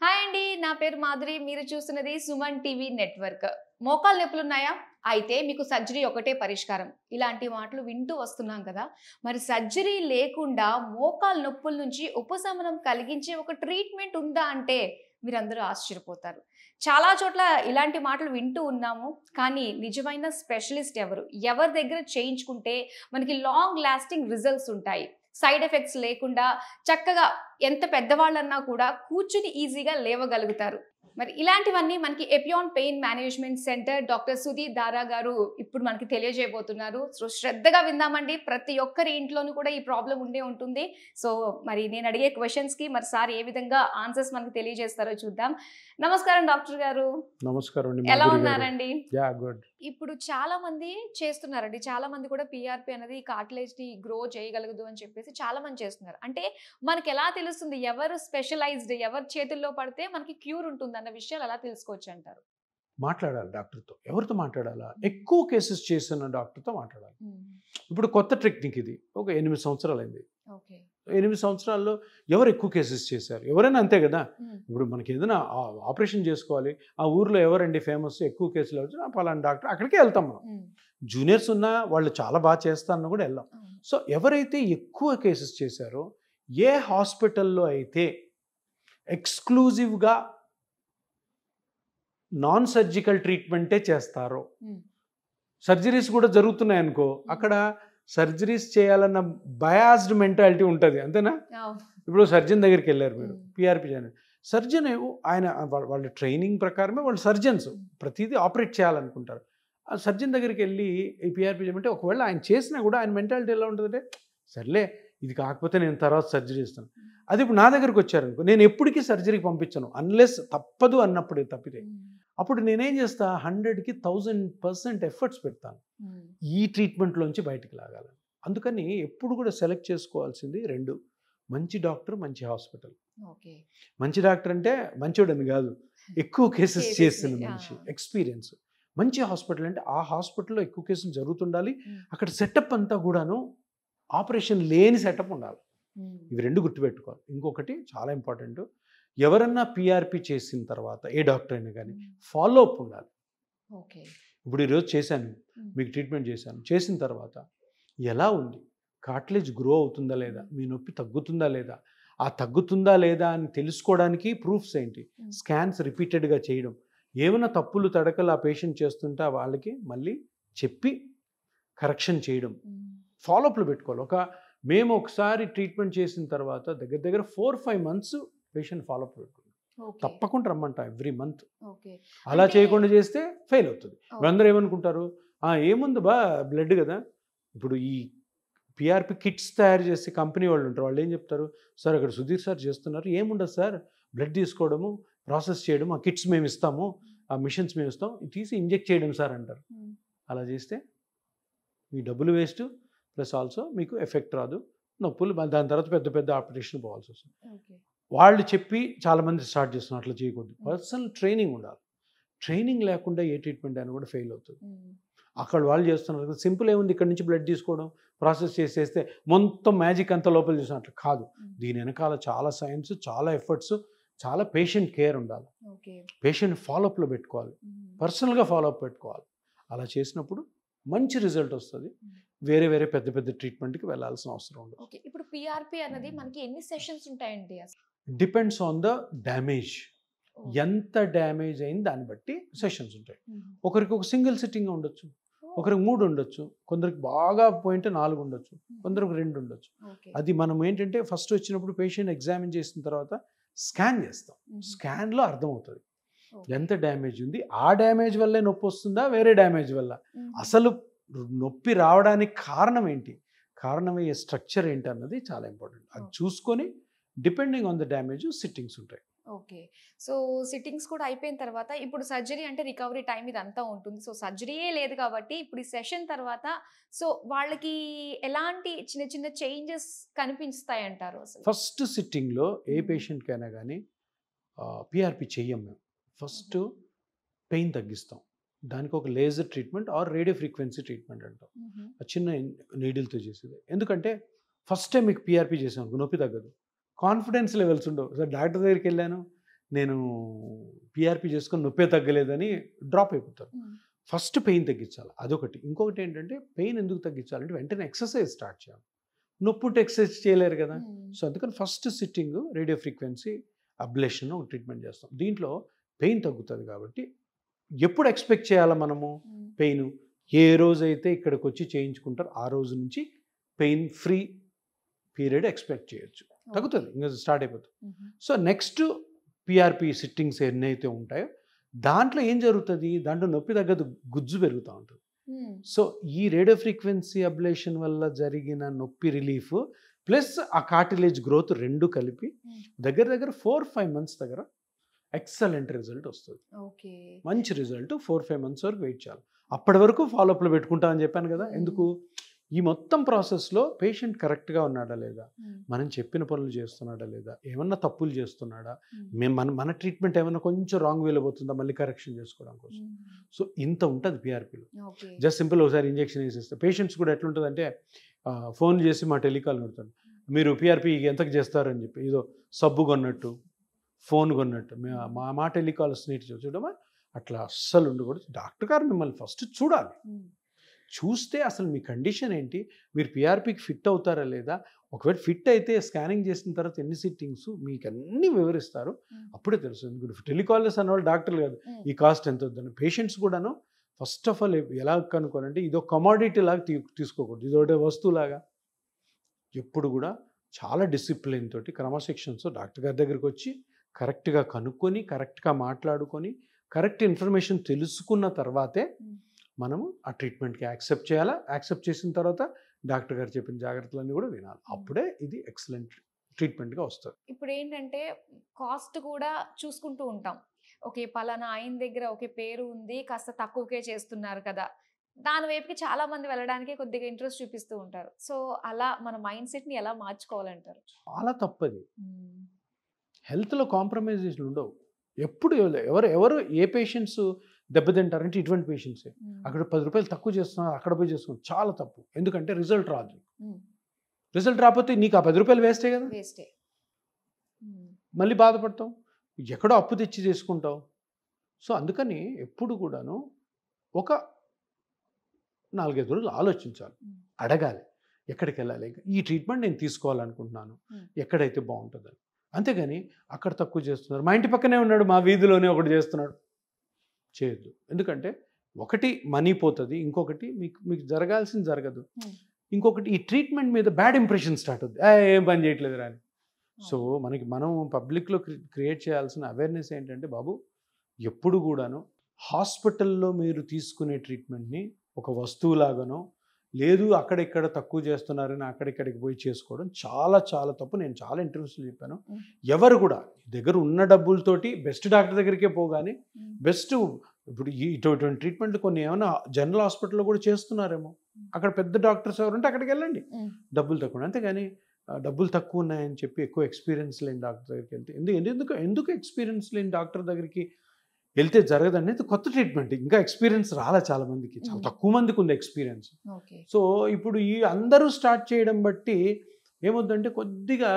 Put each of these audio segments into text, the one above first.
Hi అండి, నా పేరు మాధురి. మీరు చూస్తున్నది సుమన్ టీవీ నెట్వర్క్. మోకాలు నొప్పులున్నాయా? అయితే మీకు సర్జరీ ఒకటే పరిష్కారం. ఇలాంటి మాటలు వింటూ వస్తున్నాం కదా. మరి సర్జరీ లేకుండా మోకాలు నొప్పుల నుంచి ఉపశమనం కలిగించే ఒక ట్రీట్మెంట్ ఉందా అంటే మీరందరూ ఆశ్చర్యపోతారు. చాలా చోట్ల ఇలాంటి మాటలు వింటూ ఉన్నాము. కానీ నిజమైన స్పెషలిస్ట్ ఎవరు? ఎవరి దగ్గర చేయించుకుంటే మనకి లాంగ్ లాస్టింగ్ రిజల్ట్స్ ఉంటాయి, సైడ్ ఎఫెక్ట్స్ లేకుండా చక్కగా ఎంత పెద్దవాళ్ళన్నా కూడా కూర్చుని ఈజీగా లేవగలుగుతారు. మరి ఇలాంటివన్నీ మనకి Epione pain management centre doctor Sudheer దారా గారు ఇప్పుడు మనకి తెలియజేయబోతున్నారు. సో శ్రద్ధగా విందామండి. ప్రతి ఒక్కరి ఇంట్లోనూ కూడా ఈ ప్రాబ్లం ఉండే ఉంటుంది. సో మరి నేను అడిగే క్వశ్చన్స్ కి మరి సార్ ఏ విధంగా ఆన్సర్స్ మనకి తెలియజేస్తారో చూద్దాం. నమస్కారం డాక్టర్ గారు. నమస్కారం అండి. ఎలా ఉన్నారండి? Yeah good. ఇప్పుడు చాలా మంది చేస్తున్నారండి. చాలా మంది కూడా పీఆర్పీ అనేది కార్టిలేజ్ ని గ్రో చేయగలగదు అని చెప్పేసి చాలా మంది చేస్తున్నారు. అంటే మనకి ఎలా తెలుస్తుంది ఎవరు స్పెషలైజ్డ్, ఎవరి చేతుల్లో పడితే మనకి క్యూర్ ఉంటుంది అన్న విషయాలు ఎలా తెలుసుకోవచ్చు అంటారు? మాట్లాడాలి డాక్టర్తో. ఎవరితో మాట్లాడాలా? ఎక్కువ కేసెస్ చేసిన డాక్టర్తో మాట్లాడాలి. ఇప్పుడు కొత్త టెక్నిక్ ఇది. ఒక 8 సంవత్సరాలు అయింది. ఓకే. 8 సంవత్సరాల్లో ఎవరు ఎక్కువ కేసెస్ చేశారు? ఎవరైనా అంతే కదా. ఇప్పుడు మనకి ఏదైనా ఆపరేషన్ చేసుకోవాలి, ఆ ఊర్లో ఎవరండి ఫేమస్, ఎక్కువ కేసులు వచ్చినా పలానా డాక్టర్, అక్కడికే వెళ్తాం మనం. జూనియర్స్ ఉన్నా వాళ్ళు చాలా బాగా చేస్తారని కూడా వెళ్ళాం. సో ఎవరైతే ఎక్కువ కేసెస్ చేశారో, ఏ హాస్పిటల్లో అయితే ఎక్స్క్లూజివ్గా నాన్ సర్జికల్ ట్రీట్మెంటే చేస్తారో, సర్జరీస్ కూడా జరుగుతున్నాయి అనుకో, అక్కడ సర్జరీస్ చేయాలన్న బయాస్డ్ మెంటాలిటీ ఉంటుంది, అంతేనా? ఇప్పుడు సర్జన్ దగ్గరికి వెళ్ళారు మీరు, పిఆర్పి చేయాలి. సర్జన్ ఆయన వాళ్ళ ట్రైనింగ్ ప్రకారమే వాళ్ళు సర్జన్స్ ప్రతిదీ ఆపరేట్ చేయాలనుకుంటారు. ఆ సర్జన్ దగ్గరికి వెళ్ళి ఈ పిఆర్పి చేయమంటే ఒకవేళ ఆయన చేసినా కూడా ఆయన మెంటాలిటీ ఎలా ఉంటుందంటే, సర్లే ఇది కాకపోతే నేను తర్వాత సర్జరీ ఇస్తాను. అది ఇప్పుడు నా దగ్గరికి వచ్చారనుకో, నేను ఎప్పటికీ సర్జరీకి పంపించను అన్లెస్ తప్పదు అన్నప్పుడు తప్పితే. అప్పుడు నేనేం చేస్తా, 100కి 1000% ఎఫర్ట్స్ పెడతాను ఈ ట్రీట్మెంట్లోంచి బయటికి లాగాలని. అందుకని ఎప్పుడు కూడా సెలెక్ట్ చేసుకోవాల్సింది 2: మంచి డాక్టర్, మంచి హాస్పిటల్. మంచి డాక్టర్ అంటే మంచోడని కాదు, ఎక్కువ కేసెస్ చేసిన మనిషి, ఎక్స్పీరియన్స్. మంచి హాస్పిటల్ అంటే ఆ హాస్పిటల్లో ఎక్కువ కేసులు జరుగుతుండాలి, అక్కడ సెటప్ అంతా కూడాను ఆపరేషన్ లేని సెటప్ ఉండాలి. ఇవి 2 గుర్తుపెట్టుకోవాలి. ఇంకొకటి చాలా ఇంపార్టెంట్, ఎవరన్నా పిఆర్పి చేసిన తర్వాత ఏ డాక్టర్ అయినా కానీ ఫాలో అప్ ఉండాలి. ఇప్పుడు ఈరోజు చేశాను, మీకు ట్రీట్మెంట్ చేశాను, చేసిన తర్వాత ఎలా ఉంది, కార్టిలేజ్ గ్రో అవుతుందా లేదా, మీ నొప్పి తగ్గుతుందా లేదా, ఆ తగ్గుతుందా లేదా అని తెలుసుకోవడానికి ప్రూఫ్స్ ఏంటి, స్కాన్స్ రిపీటెడ్గా చేయడం, ఏమైనా తప్పులు తడకలు ఆ పేషెంట్ చేస్తుంటే వాళ్ళకి మళ్ళీ చెప్పి కరెక్షన్ చేయడం, ఫాలోఅప్లు పెట్టుకోవాలి. మేము ఒకసారి ట్రీట్మెంట్ చేసిన తర్వాత దగ్గర 4-5 months పేషెంట్ ఫాలోఅప్ పెట్టుకోండి. తప్పకుండా రమ్మంట ఎవ్రీ మంత్. అలా చేయకుండా చేస్తే ఫెయిల్ అవుతుంది. అందరూ ఏమనుకుంటారు, ఏముంది బా బ్లడ్ కదా. ఇప్పుడు ఈ పిఆర్పి కిట్స్ తయారు చేసే కంపెనీ వాళ్ళు ఉంటారు, వాళ్ళు ఏం చెప్తారు, సార్ అక్కడ సుధీర్ సార్ చేస్తున్నారు, ఏముండదు సార్, బ్లడ్ తీసుకోవడము, ప్రాసెస్ చేయడం, ఆ కిట్స్ మేము ఇస్తాము, ఆ మిషన్స్ మేము ఇస్తాం, తీసి ఇంజెక్ట్ చేయడం సార్ అంటారు. అలా చేస్తే మీ డబ్బులు వేస్ట్, ప్లస్ ఆల్సో మీకు ఎఫెక్ట్ రాదు, నొప్పులు, దాని తర్వాత పెద్ద ఆపరేషన్ పోవాల్సి వస్తుంది. వాళ్ళు చెప్పి చాలామంది స్టార్ట్ చేస్తున్నారు, అట్లా చేయకూడదు. పర్సనల్ ట్రైనింగ్ ఉండాలి. ట్రైనింగ్ లేకుండా ఏ ట్రీట్మెంట్ అయినా కూడా ఫెయిల్ అవుతుంది. అక్కడ వాళ్ళు చేస్తున్నారు సింపుల్, ఏముంది ఇక్కడ నుంచి బ్లడ్ తీసుకోవడం, ప్రాసెస్ చేసేస్తే మొత్తం మ్యాజిక్ అంతా లోపల చూసినట్లు కాదు. దీని వెనకాల చాలా సైన్స్, చాలా ఎఫర్ట్స్, చాలా పేషెంట్ కేర్ ఉండాలి. పేషెంట్ ఫాలోఅప్లో పెట్టుకోవాలి, పర్సనల్గా ఫాలోఅప్ పెట్టుకోవాలి. అలా చేసినప్పుడు మంచి రిజల్ట్ వస్తుంది. వేరే పెద్ద ట్రీట్మెంట్కి వెళ్ళాల్సిన అవసరం ఉండదు. ఇప్పుడు పిఆర్పి అనేది మనకి ఎన్ని సెషన్స్ ఉంటాయండి? Depends on the damage. ఎంత డ్యామేజ్ అయింది దాన్ని బట్టి సెషన్స్ ఉంటాయి. ఒకరికి ఒక సింగిల్ సిట్టింగ్ ఉండొచ్చు, ఒకరికి 3 ఉండొచ్చు, కొందరికి బాగా పోయింటే 4 ఉండొచ్చు, కొందరికి 2 ఉండొచ్చు. అది మనం ఏంటంటే ఫస్ట్ వచ్చినప్పుడు పేషెంట్ ఎగ్జామిన్ చేసిన తర్వాత స్కాన్ చేస్తాం. స్కాన్లో అర్థమవుతుంది ఎంత డ్యామేజ్ ఉంది, ఆ డ్యామేజ్ వల్లే నొప్పి వస్తుందా, వేరే డ్యామేజ్ వల్ల, అసలు నొప్పి రావడానికి కారణం ఏంటి, కారణమయ్యే స్ట్రక్చర్ ఏంటి అన్నది చాలా ఇంపార్టెంట్. అది చూసుకొని depending on the damage sittings ఉంటాయి. ఓకే. సో సిట్టింగ్స్ కూడా అయిపోయిన తర్వాత ఇప్పుడు సర్జరీ అంటే రికవరీ టైం ఇదంతా ఉంటుంది. సో సర్జరీయే లేదు కాబట్టి ఇప్పుడు ఈ సెషన్ తర్వాత సో వాళ్ళకి ఎలాంటి చిన్న చేంజెస్ కనిపిస్తాయి అంటారు? అసలు ఫస్ట్ సిట్టింగ్లో ఏ పేషెంట్కైనా కానీ పిఆర్పి చెయ్యం మేము. ఫస్ట్ పెయిన్ తగ్గిస్తాం, దానికి ఒక laser treatment are radio frequency treatment అంటాం. చిన్న నీడిల్తో చేసేది. ఎందుకంటే ఫస్ట్ టైం మీకు పిఆర్పి చేసాం నొప్పి తగ్గదు, కాన్ఫిడెన్స్ లెవెల్స్ ఉండవు. సార్ డాక్టర్ దగ్గరికి వెళ్ళాను, నేను పిఆర్పి చేసుకొని నొప్పే తగ్గలేదని డ్రాప్ అయిపోతారు. ఫస్ట్ పెయిన్ తగ్గించాలి, అదొకటి. ఇంకొకటి ఏంటంటే పెయిన్ ఎందుకు తగ్గించాలంటే వెంటనే ఎక్సర్సైజ్ స్టార్ట్ చేయాలి. నొప్పి ఉంటే ఎక్సర్సైజ్ చేయలేరు కదా. సో అందుకని first sitting radio frequency ablation treatment చేస్తాం. దీంట్లో పెయిన్ తగ్గుతుంది కాబట్టి ఎప్పుడు ఎక్స్పెక్ట్ చేయాలా మనము పెయిన్? ఏ రోజైతే ఇక్కడికి వచ్చి చేయించుకుంటారో ఆ రోజు నుంచి పెయిన్ ఫ్రీ పీరియడ్ ఎక్స్పెక్ట్ చేయొచ్చు. తగ్గుతుంది, ఇంకా స్టార్ట్ అయిపోతుంది. సో నెక్స్ట్ పిఆర్పి సిట్టింగ్స్ ఎన్నైతే ఉంటాయో దాంట్లో ఏం జరుగుతుంది, దాంట్లో నొప్పి తగ్గదు, గుజ్జు పెరుగుతూ ఉంటుంది. సో ఈ రేడియో ఫ్రీక్వెన్సీ అబ్లేషన్ వల్ల జరిగిన నొప్పి రిలీఫ్ ప్లస్ ఆ కార్టిలేజ్ గ్రోత్ రెండు కలిపి దగ్గర 4-5 months దగ్గర ఎక్సలెంట్ రిజల్ట్ వస్తుంది. మంచి రిజల్ట్ 4-5 months వరకు వెయిట్ చేయాలి. అప్పటి వరకు ఫాలోఅప్లో పెట్టుకుంటా అని చెప్పాను కదా. ఎందుకు? ఈ మొత్తం ప్రాసెస్లో పేషెంట్ కరెక్ట్గా ఉన్నాడా లేదా, మనం చెప్పిన పనులు చేస్తున్నాడా లేదా, ఏమన్నా తప్పులు చేస్తున్నాడా, మన ట్రీట్మెంట్ ఏమన్నా కొంచెం రాంగ్ వేలో పోతుందా, మళ్ళీ కరెక్షన్ చేసుకోవడం కోసం. సో ఇంత ఉంటుంది పిఆర్పిలో. జస్ట్ సింపుల్ ఒకసారి ఇంజెక్షన్ వేసేస్తే పేషెంట్స్ కూడా ఎట్లుంటుందంటే ఫోన్ చేసి మా టెలికాల్ కొడతాను, మీరు పిఆర్పి ఎంతకు చేస్తారని చెప్పి ఏదో సబ్బు కొన్నట్టు ఫోన్ కొన్నట్టు మా టెలికాల్ స్నేహితులు చూడమా, అట్లా అస్సలు ఉండకూడదు. డాక్టర్ గారు మిమ్మల్ని ఫస్ట్ చూడాలి, చూస్తే అసలు మీ కండిషన్ ఏంటి, మీరు పిఆర్పికి ఫిట్ అవుతారా లేదా, ఒకవేళ ఫిట్ అయితే స్కానింగ్ చేసిన తర్వాత ఎన్ని సిట్టింగ్స్ మీకు అన్నీ వివరిస్తారు, అప్పుడే తెలుస్తుంది. ఇప్పుడు టెలికాలర్స్ అన్నవాళ్ళు డాక్టర్లు కాదు, ఈ కాస్ట్ ఎంత వద్దని. పేషెంట్స్ కూడాను ఫస్ట్ ఆఫ్ ఆల్ ఎలా కనుక్కోవాలంటే ఇదో కమాడిటీ లాగా తీసుకోకూడదు, ఇదొకటి వస్తువులాగా. ఎప్పుడు కూడా చాలా డిసిప్లిన్ తోటి క్రమశిక్షణతో డాక్టర్ గారి దగ్గరికి వచ్చి కరెక్ట్గా కనుక్కొని కరెక్ట్గా మాట్లాడుకొని కరెక్ట్ ఇన్ఫర్మేషన్ తెలుసుకున్న తర్వాతే మనము ఆ ట్రీట్మెంట్కి యాక్సెప్ట్ చేయాలా. యాక్సెప్ట్ చేసిన తర్వాత డాక్టర్ గారు చెప్పిన జాగ్రత్తలన్నీ కూడా వినాలి. అప్పుడే ఇది ఎక్సలెంట్ ట్రీట్మెంట్గా వస్తుంది. ఇప్పుడు ఏంటంటే కాస్ట్ కూడా చూసుకుంటూ ఉంటాం. ఓకే, పలానా ఆయన దగ్గర ఒకే పేరు ఉంది, కాస్త తక్కువకే చేస్తున్నారు కదా, దాని వైపుకి చాలా మంది వెళ్ళడానికి కొద్దిగా ఇంట్రెస్ట్ చూపిస్తూ ఉంటారు. సో అలా మన మైండ్ సెట్ని ఎలా మార్చుకోవాలంటారు? చాలా తప్పది. హెల్త్లో కాంప్రమైజేషన్ ఉండవు. ఎప్పుడు ఎవరు ఏ పేషెంట్స్ దెబ్బతింటారంటే ఇటువంటి పేషెంట్సే. అక్కడ 10 రూపాయలు తక్కువ చేస్తున్నారు, అక్కడ పోయి చేస్తున్నారు, చాలా తప్పు. ఎందుకంటే రిజల్ట్ రాదు. రిజల్ట్ రాకపోతే నీకు ఆ 10 రూపాయలు వేస్టే కదా, వేస్టే. మళ్ళీ బాధపడతావు, ఎక్కడో అప్పు తెచ్చి చేసుకుంటావు. సో అందుకని ఎప్పుడు కూడాను ఒక 4-5 రోజులు ఆలోచించాలి, అడగాలి ఎక్కడికి వెళ్ళాలి, ఈ ట్రీట్మెంట్ నేను తీసుకోవాలనుకుంటున్నాను, ఎక్కడైతే బాగుంటుందని. అంతేగాని అక్కడ తక్కువ చేస్తున్నారు, మా ఇంటి పక్కనే ఉన్నాడు, మా వీధిలోనే ఒకటి చేస్తున్నాడు, చేయొద్దు. ఎందుకంటే ఒకటి మనీ పోతుంది, ఇంకొకటి మీకు జరగాల్సింది జరగదు, ఇంకొకటి ఈ ట్రీట్మెంట్ మీద బ్యాడ్ ఇంప్రెషన్ స్టార్ట్ అవుతుంది, ఏం పని చేయట్లేదు అని. సో మనం పబ్లిక్లో క్రియేట్ చేయాల్సిన అవేర్నెస్ ఏంటంటే, బాబు ఎప్పుడు కూడాను హాస్పిటల్లో మీరు తీసుకునే ట్రీట్మెంట్ని ఒక వస్తువులాగానో లేదు అక్కడిక్కడ తక్కువ చేస్తున్నారని అక్కడిక్కడికి పోయి చేసుకోవడం చాలా చాలా తప్పు. నేను చాలా ఇంటర్వ్యూస్లో చెప్పాను, ఎవరు కూడా దగ్గర ఉన్న డబ్బులతోటి బెస్ట్ డాక్టర్ దగ్గరికే పోగానే బెస్ట్ ఇప్పుడు ఇటువంటి ట్రీట్మెంట్ కొన్ని ఏమైనా జనరల్ హాస్పిటల్లో కూడా చేస్తున్నారేమో, అక్కడ పెద్ద డాక్టర్స్ ఎవరుంటే అక్కడికి వెళ్ళండి, డబ్బులు తక్కువ. అంతేగాని డబ్బులు తక్కువ ఉన్నాయని చెప్పి ఎక్కువ ఎక్స్పీరియన్స్ లేని డాక్టర్ దగ్గరికి వెళ్తే ఎందుకు ఎక్స్పీరియన్స్ లేని డాక్టర్ దగ్గరికి వెళ్తే జరగదు అనేది కొత్త ట్రీట్మెంట్. ఇంకా ఎక్స్పీరియన్స్ రాలే చాలా మందికి, చాలా తక్కువ మందికి ఉంది ఎక్స్పీరియన్స్. సో ఇప్పుడు ఈ అందరూ స్టార్ట్ చేయడం బట్టి ఏమవుతుందంటే కొద్దిగా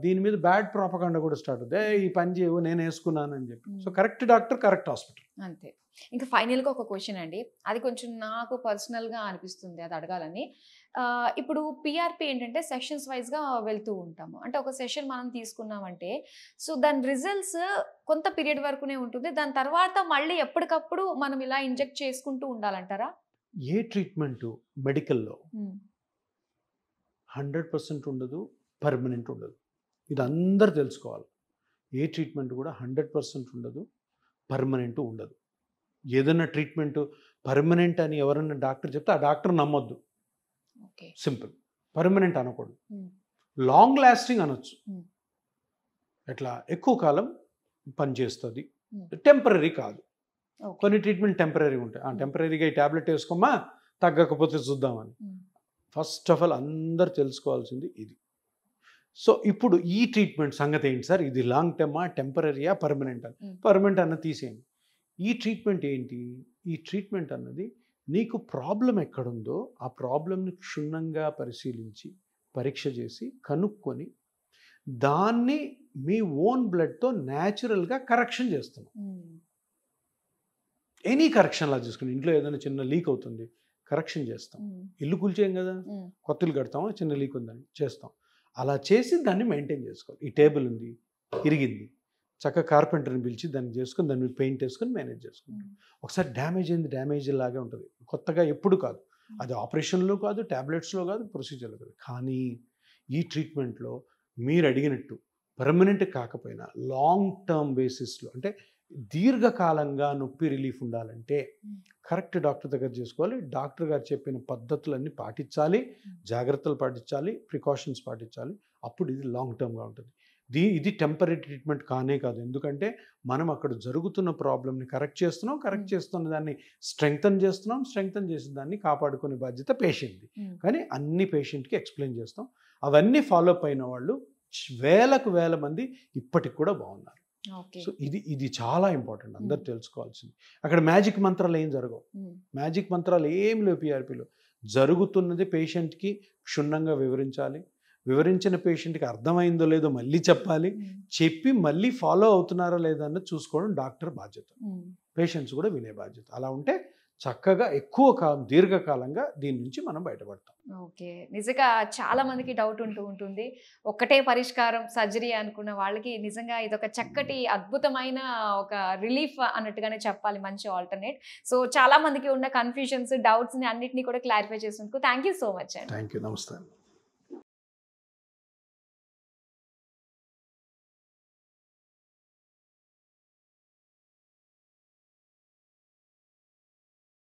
దీని మీద బ్యాడ్ ప్రాపగాండా కూడా స్టార్ట్ అవుతుంది, ఈ పని చేయవు నేను వేసుకున్నానని చెప్పి. So correct doctor correct hospital అంతే. ఇంకా ఫైనల్గా ఒక క్వశ్చన్ అండి, అది కొంచెం నాకు పర్సనల్గా అనిపిస్తుంది అది అడగాలని. ఇప్పుడు పిఆర్పి ఏంటంటే సెషన్స్ వైజ్గా వెళ్తూ ఉంటాము. అంటే ఒక సెషన్ మనం తీసుకున్నామంటే సో దాని రిజల్ట్స్ కొంత పీరియడ్ వరకునే ఉంటుంది, దాని తర్వాత మళ్ళీ ఎప్పటికప్పుడు మనం ఇలా ఇంజెక్ట్ చేసుకుంటూ ఉండాలంటారా? ఏ ట్రీట్మెంటు మెడికల్లో 100% ఉండదు, పర్మనెంట్ ఉండదు. ఇది అందరు తెలుసుకోవాలి. ఏ ట్రీట్మెంట్ కూడా 100% ఉండదు, పర్మనెంట్ ఉండదు. ఏదైనా ట్రీట్మెంట్ పర్మనెంట్ అని ఎవరన్నా డాక్టర్ చెప్తే ఆ డాక్టర్ నమ్మొద్దు. సింపుల్. పర్మనెంట్ అనకూడదు, లాంగ్ లాస్టింగ్ అనొచ్చు. ఎట్లా ఎక్కువ కాలం పనిచేస్తుంది, టెంపరీ కాదు. కొన్ని ట్రీట్మెంట్ టెంపరీ ఉంటాయి, టెంపరీగా ఈ ట్యాబ్లెట్ వేసుకోమా తగ్గకపోతే చూద్దామని. ఫస్ట్ ఆఫ్ ఆల్ అందరు తెలుసుకోవాల్సింది ఇది. సో ఇప్పుడు ఈ ట్రీట్మెంట్ సంగతి ఏంటి సార్, ఇది లాంగ్ టర్మా టెంపరీయా పర్మనెంట్ అని? పర్మనెంట్ అన్న తీసేయండి. ఈ ట్రీట్మెంట్ ఏంటి? ఈ ట్రీట్మెంట్ అన్నది నీకు ప్రాబ్లం ఎక్కడుందో ఆ ప్రాబ్లంని క్షుణ్ణంగా పరిశీలించి పరీక్ష చేసి కనుక్కొని దాన్ని మీ ఓన్ బ్లడ్తో న్యాచురల్గా కరెక్షన్ చేస్తున్నాం. ఎనీ కరెక్షన్ లా చూసుకుని ఇంట్లో ఏదైనా చిన్న లీక్ అవుతుంది, కరెక్షన్ చేస్తాం. ఇల్లు కూల్చేయం కదా, కొత్త ఇల్లు కడతాం, చిన్న లీక్ ఉందని చేస్తాం. అలా చేసి దాన్ని మెయింటైన్ చేసుకోవాలి. ఈ టేబుల్ ఉంది, ఇరిగింది, చక్కగా కార్పెంటర్ని పిలిచి దాన్ని చేసుకుని దాన్ని పెయింట్ వేసుకొని మేనేజ్ చేసుకుంటాం. ఒకసారి డ్యామేజ్ అయింది, డ్యామేజ్ లాగే ఉంటుంది, కొత్తగా ఎప్పుడు కాదు. అది ఆపరేషన్లో కాదు, ట్యాబ్లెట్స్లో కాదు, ప్రొసీజర్లో కాదు. కానీ ఈ ట్రీట్మెంట్లో మీరు అడిగినట్టు పర్మనెంట్ కాకపోయినా లాంగ్ టర్మ్ బేసిస్లో, అంటే దీర్ఘకాలంగా నొప్పి రిలీఫ్ ఉండాలంటే కరెక్ట్ డాక్టర్ దగ్గర చేసుకోవాలి. డాక్టర్ గారు చెప్పిన పద్ధతులన్నీ పాటించాలి, జాగ్రత్తలు పాటించాలి, ప్రికాషన్స్ పాటించాలి. అప్పుడు ఇది లాంగ్ టర్మ్గా ఉంటుంది. ఇది టెంపరీ ట్రీట్మెంట్ కానే కాదు. ఎందుకంటే మనం అక్కడ జరుగుతున్న ప్రాబ్లమ్ని కరెక్ట్ చేస్తున్నాం, కరెక్ట్ చేస్తున్న దాన్ని స్ట్రెంగ్తన్ చేస్తున్నాం, స్ట్రెంగ్తన్ చేసిన దాన్ని కాపాడుకునే బాధ్యత పేషెంట్ది. కానీ అన్ని పేషెంట్కి ఎక్స్ప్లెయిన్ చేస్తాం. అవన్నీ ఫాలో అప్ అయిన వాళ్ళు వేల మంది ఇప్పటికి కూడా బాగున్నారు. సో ఇది చాలా ఇంపార్టెంట్, అందరు తెలుసుకోవాల్సింది. అక్కడ మ్యాజిక్ మంత్రాలు ఏం జరగవు, మ్యాజిక్ మంత్రాలు ఏం లేవు. పిఆర్పిలో జరుగుతున్నది పేషెంట్కి క్షుణ్ణంగా వివరించాలి. వివరించిన పేషెంట్కి అర్థమైందో లేదో మళ్ళీ చెప్పాలి. చెప్పి మళ్ళీ ఫాలో అవుతున్నారా లేదా అన్నది చూసుకోవడం డాక్టర్ బాధ్యత, పేషెంట్స్ కూడా వినే బాధ్యత. అలా ఉంటే చక్కగా ఎక్కువ కాలం దీర్ఘకాలంగా దీని నుంచి మనం బయటపడతాం. ఓకే, నిజంగా చాలా మందికి డౌట్ ఉంటుంది, ఒక్కటే పరిష్కారం సర్జరీ అనుకున్న వాళ్ళకి నిజంగా ఇదొక చక్కటి అద్భుతమైన ఒక రిలీఫ్ అన్నట్టుగానే చెప్పాలి, మంచి ఆల్టర్నేట్. సో చాలా మందికి ఉన్న కన్ఫ్యూజన్స్, డౌట్స్ని అన్నిటినీ కూడా క్లారిఫై చేసినందుకు థ్యాంక్ యూ సో మచ్ అండి. థ్యాంక్ యూ, నమస్తే.